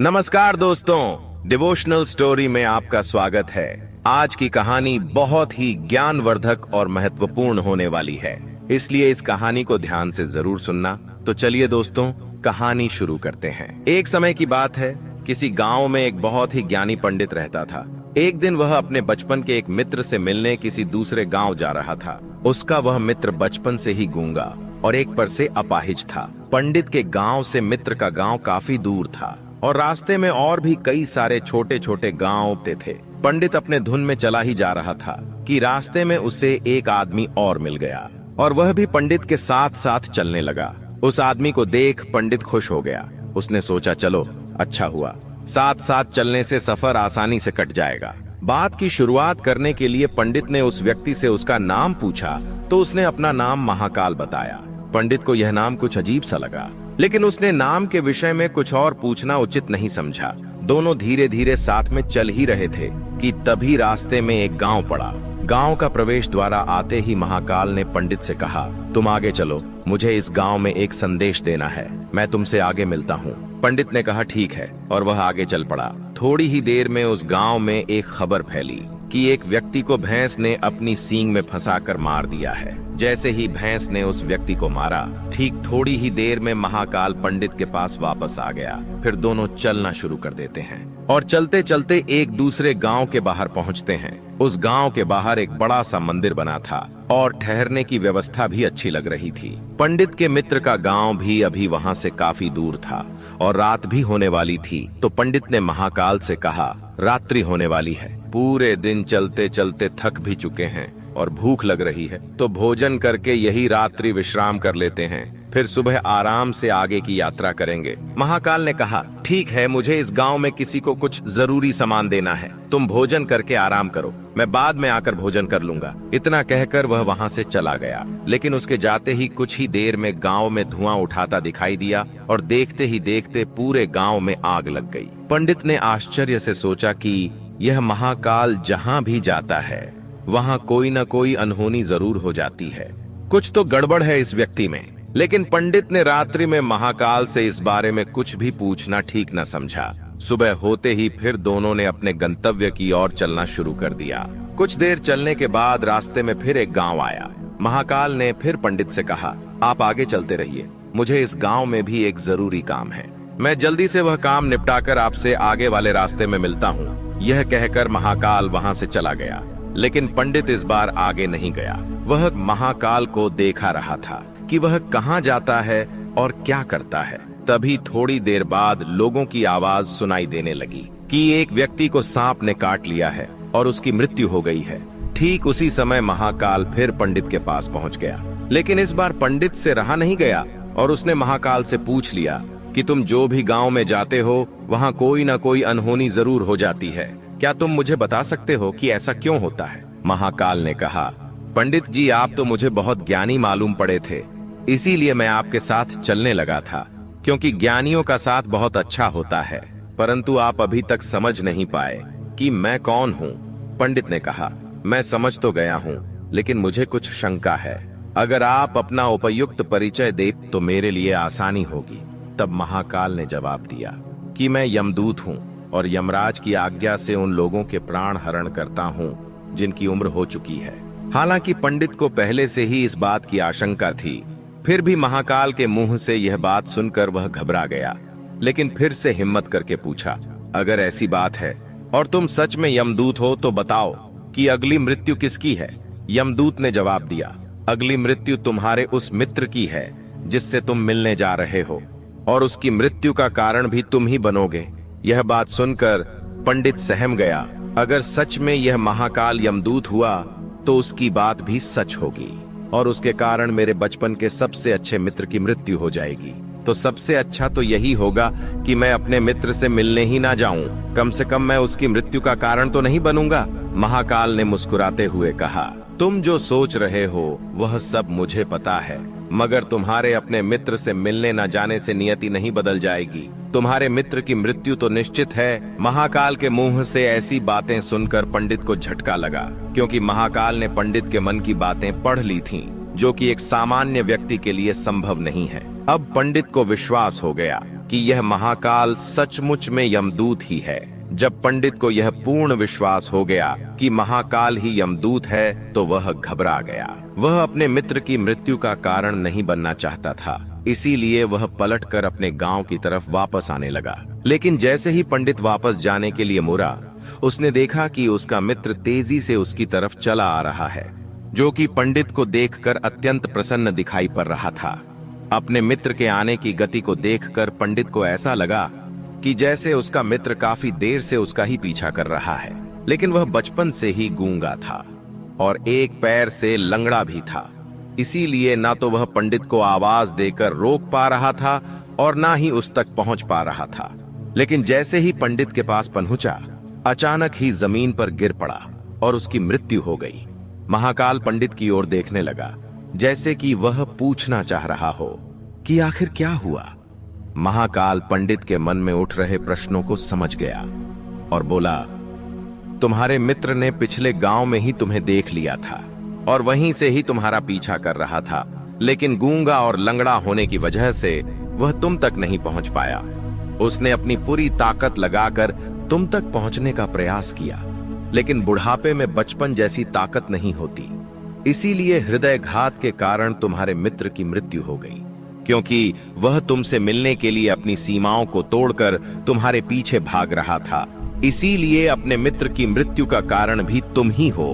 नमस्कार दोस्तों, devotional story में आपका स्वागत है। आज की कहानी बहुत ही ज्ञानवर्धक और महत्वपूर्ण होने वाली है, इसलिए इस कहानी को ध्यान से जरूर सुनना। तो चलिए दोस्तों, कहानी शुरू करते हैं। एक समय की बात है, किसी गांव में एक बहुत ही ज्ञानी पंडित रहता था। एक दिन वह अपने बचपन के एक मित्र से मिलने किसी दूसरे गांव जा रहा था। उसका वह मित्र बचपन से ही गूंगा और एक पर से अपाहिज था। पंडित के गांव से मित्र का गांव काफी दूर था और रास्ते में और भी कई सारे छोटे छोटे गांव थे। पंडित अपने धुन में चला ही जा रहा था कि रास्ते में उसे एक आदमी और मिल गया और वह भी पंडित के साथ साथ चलने लगा। उस आदमी को देख पंडित खुश हो गया। उसने सोचा, चलो अच्छा हुआ, साथ साथ चलने से सफर आसानी से कट जाएगा। बात की शुरुआत करने के लिए पंडित ने उस व्यक्ति से उसका नाम पूछा तो उसने अपना नाम महाकाल बताया। पंडित को यह नाम कुछ अजीब सा लगा, लेकिन उसने नाम के विषय में कुछ और पूछना उचित नहीं समझा। दोनों धीरे धीरे साथ में चल ही रहे थे कि तभी रास्ते में एक गांव पड़ा। गांव का प्रवेश द्वारा आते ही महाकाल ने पंडित से कहा, तुम आगे चलो, मुझे इस गांव में एक संदेश देना है, मैं तुमसे आगे मिलता हूँ। पंडित ने कहा ठीक है, और वह आगे चल पड़ा। थोड़ी ही देर में उस गांव में एक खबर फैली कि एक व्यक्ति को भैंस ने अपनी सींग में फंसाकर मार दिया है। जैसे ही भैंस ने उस व्यक्ति को मारा, ठीक थोड़ी ही देर में महाकाल पंडित के पास वापस आ गया। फिर दोनों चलना शुरू कर देते हैं और चलते चलते एक दूसरे गांव के बाहर पहुंचते हैं। उस गांव के बाहर एक बड़ा सा मंदिर बना था और ठहरने की व्यवस्था भी अच्छी लग रही थी। पंडित के मित्र का गांव भी अभी वहां से काफी दूर था और रात भी होने वाली थी। तो पंडित ने महाकाल से कहा, रात्रि होने वाली है, पूरे दिन चलते चलते थक भी चुके हैं और भूख लग रही है, तो भोजन करके यही रात्रि विश्राम कर लेते हैं, फिर सुबह आराम से आगे की यात्रा करेंगे। महाकाल ने कहा, ठीक है, मुझे इस गांव में किसी को कुछ जरूरी सामान देना है, तुम भोजन करके आराम करो, मैं बाद में आकर भोजन कर लूंगा। इतना कहकर वह वहां से चला गया, लेकिन उसके जाते ही कुछ ही देर में गांव में धुआं उठाता दिखाई दिया और देखते ही देखते पूरे गांव में आग लग गई। पंडित ने आश्चर्य से सोचा कि यह महाकाल जहां भी जाता है वहां कोई न कोई अनहोनी जरूर हो जाती है, कुछ तो गड़बड़ है इस व्यक्ति में। लेकिन पंडित ने रात्रि में महाकाल से इस बारे में कुछ भी पूछना ठीक न समझा। सुबह होते ही फिर दोनों ने अपने गंतव्य की ओर चलना शुरू कर दिया। कुछ देर चलने के बाद रास्ते में फिर एक गांव आया। महाकाल ने फिर पंडित से कहा, आप आगे चलते रहिए, मुझे इस गांव में भी एक जरूरी काम है, मैं जल्दी से वह काम निपटाकर आपसे आगे वाले रास्ते में मिलता हूँ। यह कहकर महाकाल वहां से चला गया, लेकिन पंडित इस बार आगे नहीं गया। वह महाकाल को देखा रहा था कि वह कहां जाता है और क्या करता है। तभी थोड़ी देर बाद लोगों की आवाज सुनाई देने लगी कि एक व्यक्ति को सांप ने काट लिया है और उसकी मृत्यु हो गई है। ठीक उसी समय महाकाल फिर पंडित के पास पहुंच गया, लेकिन इस बार पंडित से रहा नहीं गया और उसने महाकाल से पूछ लिया कि तुम जो भी गांव में जाते हो वहां कोई ना कोई अनहोनी जरूर हो जाती है, क्या तुम मुझे बता सकते हो कि ऐसा क्यों होता है? महाकाल ने कहा, पंडित जी, आप तो मुझे बहुत ज्ञानी मालूम पड़े थे, इसीलिए मैं आपके साथ चलने लगा था, क्योंकि ज्ञानियों का साथ बहुत अच्छा होता है, परंतु आप अभी तक समझ नहीं पाए कि मैं कौन हूँ। पंडित ने कहा, मैं समझ तो गया हूँ, लेकिन मुझे कुछ शंका है, अगर आप अपना उपयुक्त परिचय दे तो मेरे लिए आसानी होगी। तब महाकाल ने जवाब दिया कि मैं यमदूत हूँ और यमराज की आज्ञा से उन लोगों के प्राण हरण करता हूँ जिनकी उम्र हो चुकी है। हालांकि पंडित को पहले से ही इस बात की आशंका थी, फिर भी महाकाल के मुंह से यह बात सुनकर वह घबरा गया, लेकिन फिर से हिम्मत करके पूछा, अगर ऐसी बात है और तुम सच में यमदूत हो तो बताओ कि अगली मृत्यु किसकी है? यमदूत ने जवाब दिया, अगली मृत्यु तुम्हारे उस मित्र की है जिससे तुम मिलने जा रहे हो, और उसकी मृत्यु का कारण भी तुम ही बनोगे। यह बात सुनकर पंडित सहम गया, अगर सच में यह महाकाल यमदूत हुआ तो उसकी बात भी सच होगी और उसके कारण मेरे बचपन के सबसे अच्छे मित्र की मृत्यु हो जाएगी। तो सबसे अच्छा तो यही होगा कि मैं अपने मित्र से मिलने ही ना जाऊं, कम से कम मैं उसकी मृत्यु का कारण तो नहीं बनूंगा। महाकाल ने मुस्कुराते हुए कहा, तुम जो सोच रहे हो वह सब मुझे पता है, मगर तुम्हारे अपने मित्र से मिलने न जाने से नियति नहीं बदल जाएगी। तुम्हारे मित्र की मृत्यु तो निश्चित है। महाकाल के मुंह से ऐसी बातें सुनकर पंडित को झटका लगा, क्योंकि महाकाल ने पंडित के मन की बातें पढ़ ली थीं, जो कि एक सामान्य व्यक्ति के लिए संभव नहीं है। अब पंडित को विश्वास हो गया कि यह महाकाल सचमुच में यमदूत ही है। जब पंडित को यह पूर्ण विश्वास हो गया कि महाकाल ही यमदूत है तो वह घबरा गया। वह अपने मित्र की मृत्यु का कारण नहीं बनना चाहता था, इसीलिए वह पलटकर अपने गांव की तरफ वापस आने लगा। लेकिन जैसे ही पंडित वापस जाने के लिए मुड़ा, उसने देखा कि उसका मित्र तेजी से उसकी तरफ चला आ रहा है, जो कि पंडित को देखकर अत्यंत प्रसन्न दिखाई पड़ रहा था। अपने मित्र के आने की गति को देखकर पंडित को ऐसा लगा कि जैसे उसका मित्र काफी देर से उसका ही पीछा कर रहा है। लेकिन वह बचपन से ही गूंगा था और एक पैर से लंगड़ा भी था, इसीलिए ना तो वह पंडित को आवाज देकर रोक पा रहा था और ना ही उस तक पहुंच पा रहा था। लेकिन जैसे ही पंडित के पास पहुंचा, अचानक ही जमीन पर गिर पड़ा और उसकी मृत्यु हो गई। महाकाल पंडित की ओर देखने लगा, जैसे कि वह पूछना चाह रहा हो कि आखिर क्या हुआ। महाकाल पंडित के मन में उठ रहे प्रश्नों को समझ गया और बोला, तुम्हारे मित्र ने पिछले गांव में ही तुम्हें देख लिया था और वहीं से ही तुम्हारा पीछा कर रहा था, लेकिन गूंगा और लंगड़ा होने की वजह से वह तुम तक नहीं पहुंच पाया। उसने अपनी पूरी ताकत लगाकर तुम तक पहुंचने का प्रयास किया, लेकिन बुढ़ापे में बचपन जैसी ताकत नहीं होती, इसीलिए हृदयघात के कारण तुम्हारे मित्र की मृत्यु हो गई, क्योंकि वह तुमसे मिलने के लिए अपनी सीमाओं को तोड़कर तुम्हारे पीछे भाग रहा था। इसीलिए अपने मित्र की मृत्यु का कारण भी तुम ही हो।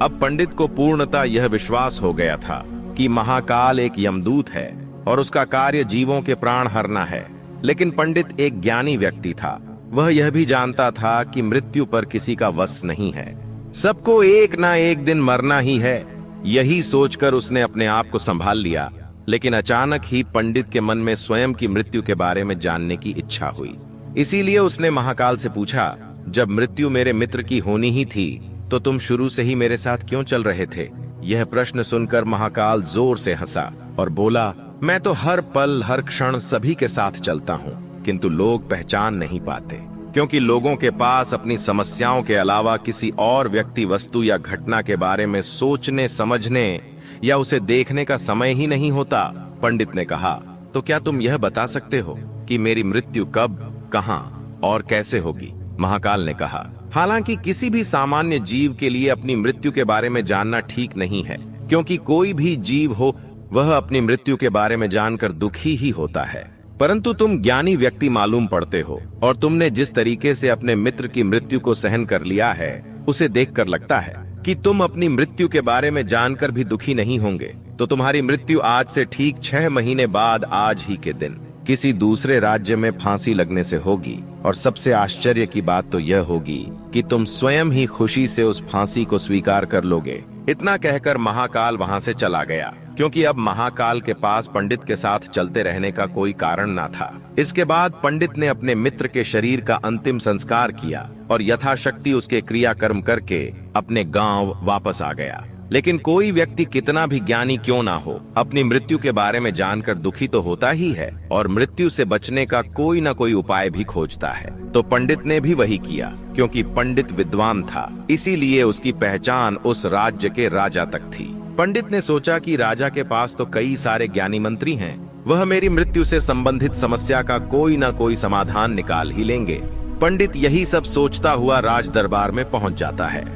अब पंडित को पूर्णतः यह विश्वास हो गया था कि महाकाल एक यमदूत है और उसका कार्य जीवों के प्राण हरना है। लेकिन पंडित एक ज्ञानी व्यक्ति था, वह यह भी जानता था कि मृत्यु पर किसी का वश नहीं है, सबको एक ना एक दिन मरना ही है। यही सोचकर उसने अपने आप को संभाल लिया। लेकिन अचानक ही पंडित के मन में स्वयं की मृत्यु के बारे में जानने की इच्छा हुई। इसीलिए उसने महाकाल से पूछा, जब मृत्यु मेरे मित्र की होनी ही थी तो तुम शुरू से ही मेरे साथ क्यों चल रहे थे? यह प्रश्न सुनकर महाकाल जोर से हंसा और बोला, मैं तो हर पल हर क्षण सभी के साथ चलता हूँ, किंतु लोग पहचान नहीं पाते, क्योंकि लोगों के पास अपनी समस्याओं के अलावा किसी और व्यक्ति, वस्तु या घटना के बारे में सोचने, समझने या उसे देखने का समय ही नहीं होता। पंडित ने कहा, तो क्या तुम यह बता सकते हो कि मेरी मृत्यु कब, कहां और कैसे होगी? महाकाल ने कहा, हालांकि किसी भी सामान्य जीव के लिए अपनी मृत्यु के बारे में जानना ठीक नहीं है, क्योंकि कोई भी जीव हो वह अपनी मृत्यु के बारे में जानकर दुखी ही होता है। परंतु तुम ज्ञानी व्यक्ति मालूम पड़ते हो और तुमने जिस तरीके से अपने मित्र की मृत्यु को सहन कर लिया है, उसे देखकर लगता है कि तुम अपनी मृत्यु के बारे में जानकर भी दुखी नहीं होंगे। तो तुम्हारी मृत्यु आज से ठीक 6 महीने बाद आज ही के दिन किसी दूसरे राज्य में फांसी लगने से होगी। और सबसे आश्चर्य की बात तो यह होगी कि तुम स्वयं ही खुशी से उस फांसी को स्वीकार कर लोगे। इतना कहकर महाकाल वहां से चला गया, क्योंकि अब महाकाल के पास पंडित के साथ चलते रहने का कोई कारण न था। इसके बाद पंडित ने अपने मित्र के शरीर का अंतिम संस्कार किया और यथाशक्ति उसके क्रियाकर्म करके अपने गांव वापस आ गया। लेकिन कोई व्यक्ति कितना भी ज्ञानी क्यों ना हो, अपनी मृत्यु के बारे में जानकर दुखी तो होता ही है और मृत्यु से बचने का कोई ना कोई उपाय भी खोजता है। तो पंडित ने भी वही किया, क्योंकि पंडित विद्वान था, इसीलिए उसकी पहचान उस राज्य के राजा तक थी। पंडित ने सोचा कि राजा के पास तो कई सारे ज्ञानी मंत्री हैं, वह मेरी मृत्यु से संबंधित समस्या का कोई ना कोई समाधान निकाल ही लेंगे। पंडित यही सब सोचता हुआ राज दरबार में पहुंच जाता है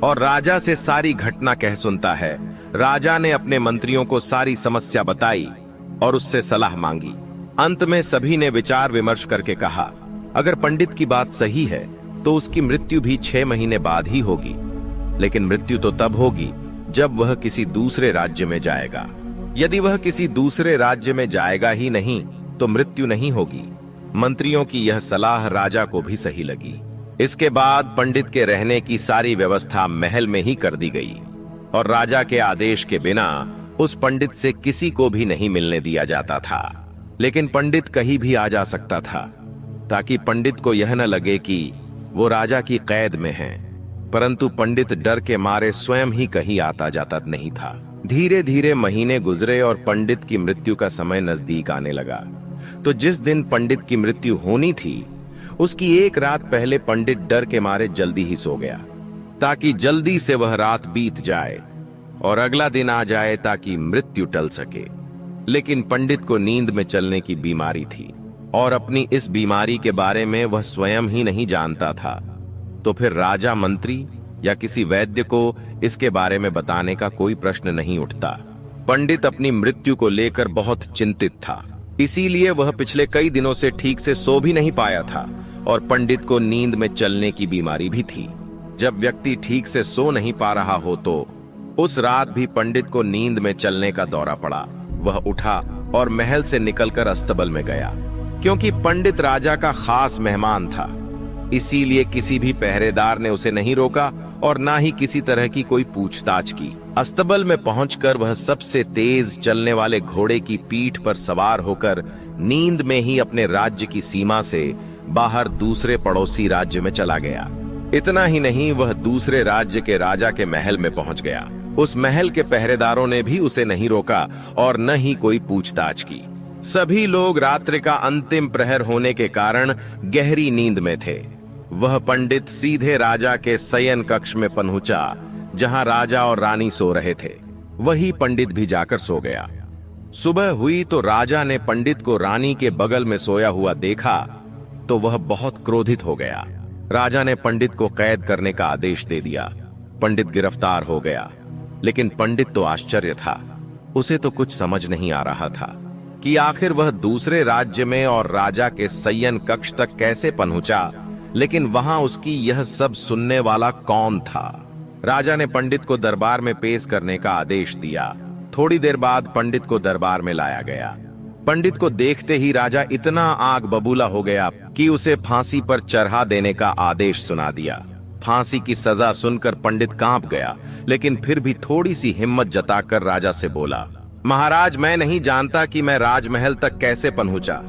और राजा से सारी घटना कह सुनता है। राजा ने अपने मंत्रियों को सारी समस्या बताई और उससे सलाह मांगी। अंत में सभी ने विचार विमर्श करके कहा, अगर पंडित की बात सही है तो उसकी मृत्यु भी 6 महीने बाद ही होगी, लेकिन मृत्यु तो तब होगी जब वह किसी दूसरे राज्य में जाएगा। यदि वह किसी दूसरे राज्य में जाएगा ही नहीं तो मृत्यु नहीं होगी। मंत्रियों की यह सलाह राजा को भी सही लगी। इसके बाद पंडित के रहने की सारी व्यवस्था महल में ही कर दी गई और राजा के आदेश के बिना उस पंडित से किसी को भी नहीं मिलने दिया जाता था। लेकिन पंडित कहीं भी आ जा सकता था, ताकि पंडित को यह न लगे कि वो राजा की कैद में है। परंतु पंडित डर के मारे स्वयं ही कहीं आता जाता नहीं था। धीरे धीरे महीने गुजरे और पंडित की मृत्यु का समय नजदीक आने लगा। तो जिस दिन पंडित की मृत्यु होनी थी, उसकी एक रात पहले पंडित डर के मारे जल्दी ही सो गया, ताकि जल्दी से वह रात बीत जाए और अगला दिन आ जाए, ताकि मृत्यु टल सके। लेकिन पंडित को नींद में चलने की बीमारी थी और अपनी इस बीमारी के बारे में वह स्वयं ही नहीं जानता था, तो फिर राजा, मंत्री या किसी वैद्य को इसके बारे में बताने का कोई प्रश्न नहीं उठता। पंडित अपनी मृत्यु को लेकर बहुत चिंतित था, इसीलिए वह पिछले कई दिनों से ठीक से सो भी नहीं पाया था और पंडित को नींद में चलने की बीमारी भी थी। जब व्यक्ति ठीक से सो नहीं पा रहा हो तो उस रात भी पंडित को नींद में चलने का दौरा पड़ा। वह उठा और महल से निकलकर अस्तबल में गया। क्योंकि पंडित राजा का खास मेहमान था, इसीलिए किसी भी पहरेदार ने उसे नहीं रोका और ना ही किसी तरह की कोई पूछताछ की। अस्तबल में पहुंचकर वह सबसे तेज चलने वाले घोड़े की पीठ पर सवार होकर नींद में ही अपने राज्य की सीमा से बाहर दूसरे पड़ोसी राज्य में चला गया। इतना ही नहीं, वह दूसरे राज्य के राजा के महल में पहुंच गया। उस महल के पहरेदारों ने भी उसे नहीं रोका और न ही कोई पूछताछ की। सभी लोग रात्रि का अंतिम प्रहर होने के कारण गहरी नींद में थे। वह पंडित सीधे राजा के शयन कक्ष में पहुंचा, जहां राजा और रानी सो रहे थे। वही पंडित भी जाकर सो गया। सुबह हुई तो राजा ने पंडित को रानी के बगल में सोया हुआ देखा तो वह बहुत क्रोधित हो गया। राजा ने पंडित को कैद करने का आदेश दे दिया। पंडित गिरफ्तार हो गया, लेकिन पंडित तो आश्चर्य था। उसे तो कुछ समझ नहीं आ रहा था कि आखिर वह दूसरे राज्य में और राजा के शयन कक्ष तक कैसे पहुंचा, लेकिन वहां उसकी यह सब सुनने वाला कौन था। राजा ने पंडित को दरबार में पेश करने का आदेश दिया। थोड़ी देर बाद पंडित को दरबार में लाया गया। पंडित को देखते ही राजा इतना आग बबूला हो गया कि उसे फांसी पर चढ़ा देने का आदेश सुना दिया। फांसी की सजा सुनकर पंडित कांप गया, लेकिन फिर भी थोड़ी सी हिम्मत जताकर राजा से बोला, महाराज, मैं नहीं जानता कि मैं राजमहल तक कैसे पहुंचा।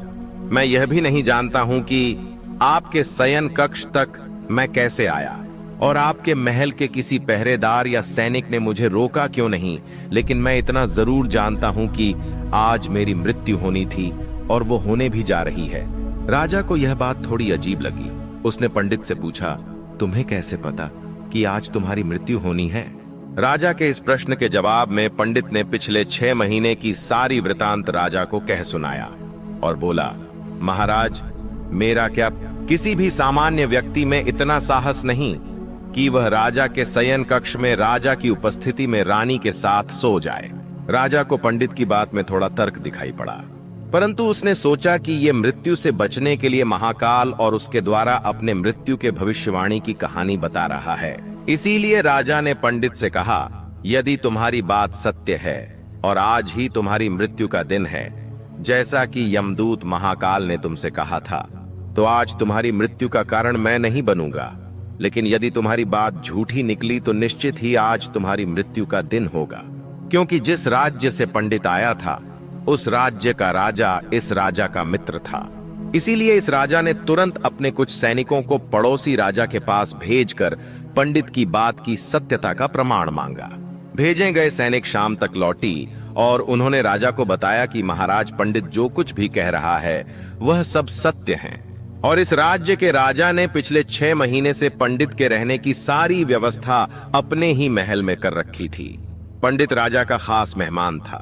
मैं यह भी नहीं जानता हूं कि आपके शयन कक्ष तक मैं कैसे आया और आपके महल के किसी पहरेदार या सैनिक ने मुझे रोका क्यों नहीं। लेकिन मैं इतना जरूर जानता हूं कि आज मेरी मृत्यु होनी थी और वो होने भी जा रही है। राजा को यह बात थोड़ी अजीब लगी। उसने पंडित से पूछा, तुम्हें कैसे पता कि आज तुम्हारी मृत्यु होनी है? राजा के इस प्रश्न के जवाब में पंडित ने पिछले 6 महीने की सारी वृतांत राजा को कह सुनाया और बोला, महाराज, मेरा क्या किसी भी सामान्य व्यक्ति में इतना साहस नहीं कि वह राजा के शयन कक्ष में राजा की उपस्थिति में रानी के साथ सो जाए। राजा को पंडित की बात में थोड़ा तर्क दिखाई पड़ा, परंतु उसने सोचा कि ये मृत्यु से बचने के लिए महाकाल और उसके द्वारा अपने मृत्यु के भविष्यवाणी की कहानी बता रहा है। इसीलिए राजा ने पंडित से कहा, यदि तुम्हारी बात सत्य है और आज ही तुम्हारी मृत्यु का दिन है, जैसा कि यमदूत महाकाल ने तुमसे कहा था, तो आज तुम्हारी मृत्यु का कारण मैं नहीं बनूंगा। लेकिन यदि तुम्हारी बात झूठी निकली तो निश्चित ही आज तुम्हारी मृत्यु का दिन होगा। क्योंकि जिस राज्य से पंडित आया था, उस राज्य का राजा इस राजा का मित्र था। इसीलिए इस राजा ने तुरंत अपने कुछ सैनिकों को पड़ोसी राजा के पास भेजकर पंडित की बात की सत्यता का प्रमाण मांगा। भेजे गए सैनिक शाम तक लौटी और उन्होंने राजा को बताया कि महाराज, पंडित जो कुछ भी कह रहा है वह सब सत्य है और इस राज्य के राजा ने पिछले 6 महीने से पंडित के रहने की सारी व्यवस्था अपने ही महल में कर रखी थी। पंडित राजा का खास मेहमान था।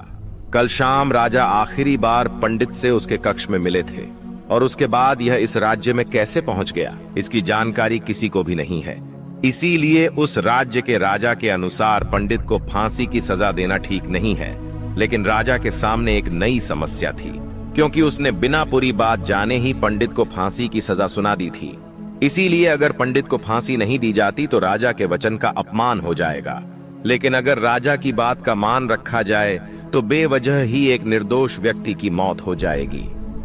कल शाम राजा आखिरी बार पंडित से उसके कक्ष में मिले थे और उसके बाद यह इस राज्य में कैसे पहुंच गया, इसकी जानकारी किसी को भी नहीं है। इसीलिए उस राज्य के राजा के अनुसार पंडित को फांसी की सजा देना ठीक नहीं है। लेकिन राजा के सामने एक नई समस्या थी, क्योंकि उसने बिना पूरी बात जाने ही पंडित को फांसी की सजा सुना दी थी। इसीलिए अगर पंडित को फांसी नहीं दी जाती तो राजा के वचन का अपमान हो जाएगा। लेकिन अगर राजा की बात का मान रखा जाए तो बेवजह ही एक निर्दोष व्यक्ति की मौत हो जाएगी।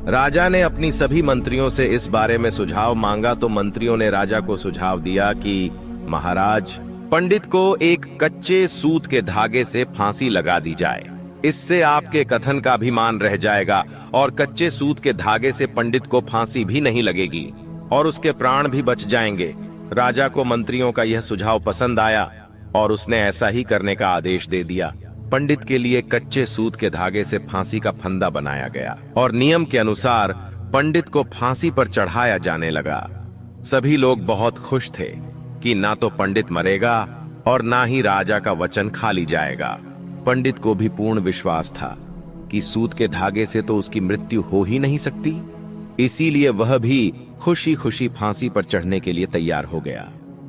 राजा ने अपनी सभी मंत्रियों से इस बारे में सुझाव मांगा तो मंत्रियों ने राजा को सुझाव दिया कि महाराज, पंडित को एक कच्चे सूत के धागे से फांसी लगा दी जाए। इससे आपके कथन का भी मान रह जाएगा और कच्चे सूत के धागे से पंडित को फांसी भी नहीं लगेगी और उसके प्राण भी बच जाएंगे। राजा को मंत्रियों का यह सुझाव पसंद आया और उसने ऐसा ही करने का आदेश दे दिया। पंडित के लिए कच्चे सूत के धागे से फांसी का फंदा बनाया गया और नियम के अनुसार पंडित को फांसी पर चढ़ाया जाने लगा। सभी लोग बहुत खुश थे कि ना तो पंडित मरेगा और ना ही राजा का वचन खाली जाएगा। पंडित को भी पूर्ण विश्वास था कि सूत के धागे से तो उसकी मृत्यु हो ही नहीं सकती। इसीलिए वह भी खुशी खुशी फांसी पर चढ़ने के लिए तैयार हो गया।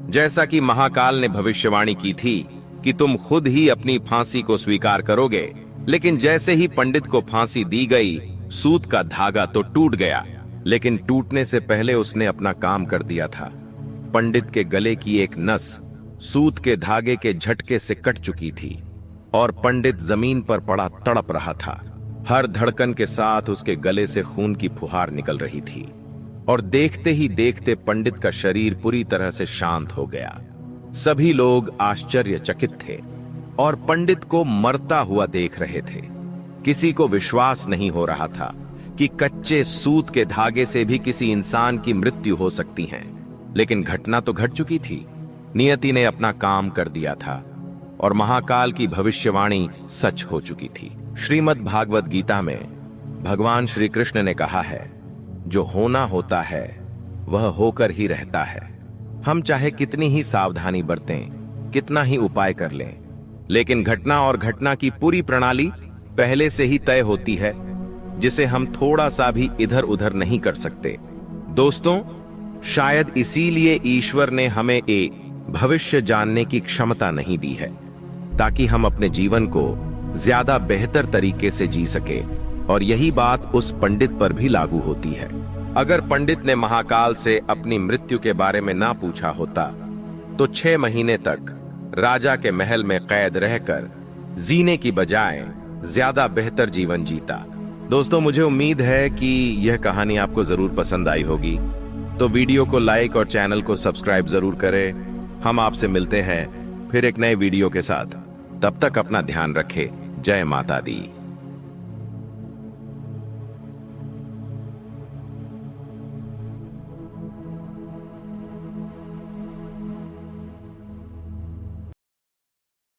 जैसा कि महाकाल ने भविष्यवाणी की थी कि तुम खुद ही अपनी फांसी को स्वीकार करोगे, लेकिन जैसे ही पंडित को फांसी दी गई, सूत का धागा तो टूट गया, लेकिन टूटने से पहले उसने अपना काम कर दिया था। पंडित के गले की एक नस सूत के धागे के झटके से कट चुकी थी और पंडित जमीन पर पड़ा तड़प रहा था। हर धड़कन के साथ उसके गले से खून की फुहार निकल रही थी और देखते ही देखते पंडित का शरीर पूरी तरह से शांत हो गया। सभी लोग आश्चर्यचकित थे और पंडित को मरता हुआ देख रहे थे। किसी को विश्वास नहीं हो रहा था कि कच्चे सूत के धागे से भी किसी इंसान की मृत्यु हो सकती है, लेकिन घटना तो घट चुकी थी। नियति ने अपना काम कर दिया था और महाकाल की भविष्यवाणी सच हो चुकी थी। श्रीमद् भागवत गीता में भगवान श्री कृष्ण ने कहा है, जो होना होता है वह होकर ही रहता है। हम चाहे कितनी ही सावधानी बरतें, कितना ही उपाय कर लें, लेकिन घटना और घटना की पूरी प्रणाली पहले से ही तय होती है, जिसे हम थोड़ा सा भी इधर उधर नहीं कर सकते। दोस्तों, शायद इसीलिए ईश्वर ने हमें एक भविष्य जानने की क्षमता नहीं दी है, ताकि हम अपने जीवन को ज्यादा बेहतर तरीके से जी सके। और यही बात उस पंडित पर भी लागू होती है। अगर पंडित ने महाकाल से अपनी मृत्यु के बारे में ना पूछा होता तो 6 महीने तक राजा के महल में कैद रहकर जीने की बजाय ज्यादा बेहतर जीवन जीता। दोस्तों, मुझे उम्मीद है कि यह कहानी आपको जरूर पसंद आई होगी, तो वीडियो को लाइक और चैनल को सब्सक्राइब जरूर करें। हम आपसे मिलते हैं फिर एक नए वीडियो के साथ। तब तक अपना ध्यान रखें। जय माता दी।